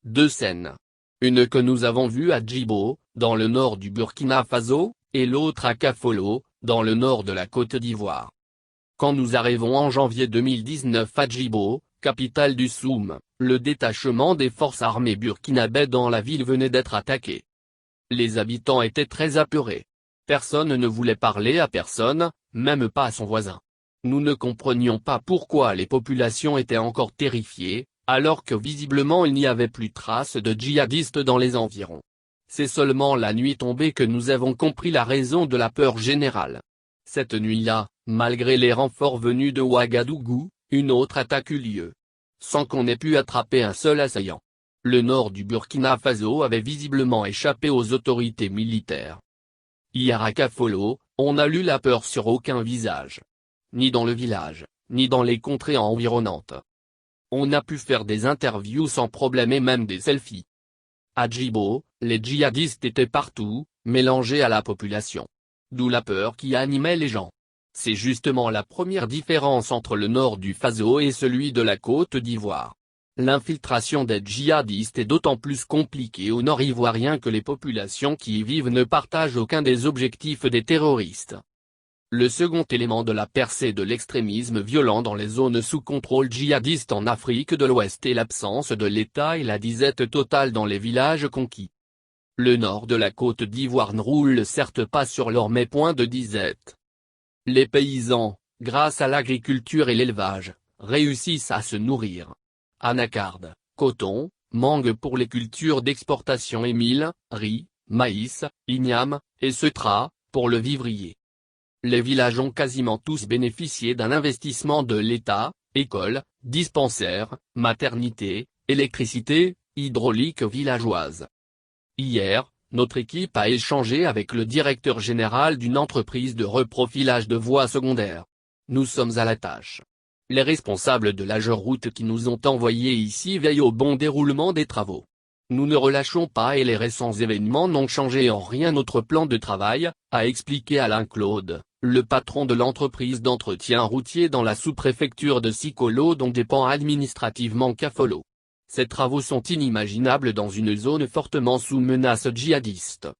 deux scènes. Une que nous avons vue à Djibo, dans le nord du Burkina Faso, et l'autre à Kafolo, dans le nord de la Côte d'Ivoire. Quand nous arrivons en janvier 2019 à Djibo, capitale du Soum, le détachement des forces armées burkinabè dans la ville venait d'être attaqué. Les habitants étaient très apeurés. Personne ne voulait parler à personne, même pas à son voisin. Nous ne comprenions pas pourquoi les populations étaient encore terrifiées, alors que visiblement il n'y avait plus trace de djihadistes dans les environs. C'est seulement la nuit tombée que nous avons compris la raison de la peur générale. Cette nuit-là, malgré les renforts venus de Ouagadougou, une autre attaque eut lieu. Sans qu'on ait pu attraper un seul assaillant. Le nord du Burkina Faso avait visiblement échappé aux autorités militaires. Hier à Kafolo, on n'a lu la peur sur aucun visage. Ni dans le village, ni dans les contrées environnantes. On a pu faire des interviews sans problème et même des selfies. À Djibo, les djihadistes étaient partout, mélangés à la population. D'où la peur qui animait les gens. C'est justement la première différence entre le nord du Faso et celui de la Côte d'Ivoire. L'infiltration des djihadistes est d'autant plus compliquée au nord ivoirien que les populations qui y vivent ne partagent aucun des objectifs des terroristes. Le second élément de la percée de l'extrémisme violent dans les zones sous contrôle djihadiste en Afrique de l'Ouest est l'absence de l'État et la disette totale dans les villages conquis. Le nord de la Côte d'Ivoire ne roule certes pas sur l'or mais point de disette. Les paysans, grâce à l'agriculture et l'élevage, réussissent à se nourrir. Anacarde, coton, mangue pour les cultures d'exportation et mil, riz, maïs, igname, et setra, pour le vivrier. Les villages ont quasiment tous bénéficié d'un investissement de l'État, écoles, dispensaires, maternités, électricité, hydraulique villageoise. Hier, notre équipe a échangé avec le directeur général d'une entreprise de reprofilage de voies secondaires. Nous sommes à la tâche. Les responsables de l'AGEROUTE qui nous ont envoyés ici veillent au bon déroulement des travaux. Nous ne relâchons pas et les récents événements n'ont changé en rien notre plan de travail, a expliqué Alain Claude, le patron de l'entreprise d'entretien routier dans la sous-préfecture de Sikolo dont dépend administrativement Kafolo. Ces travaux sont inimaginables dans une zone fortement sous menace djihadiste.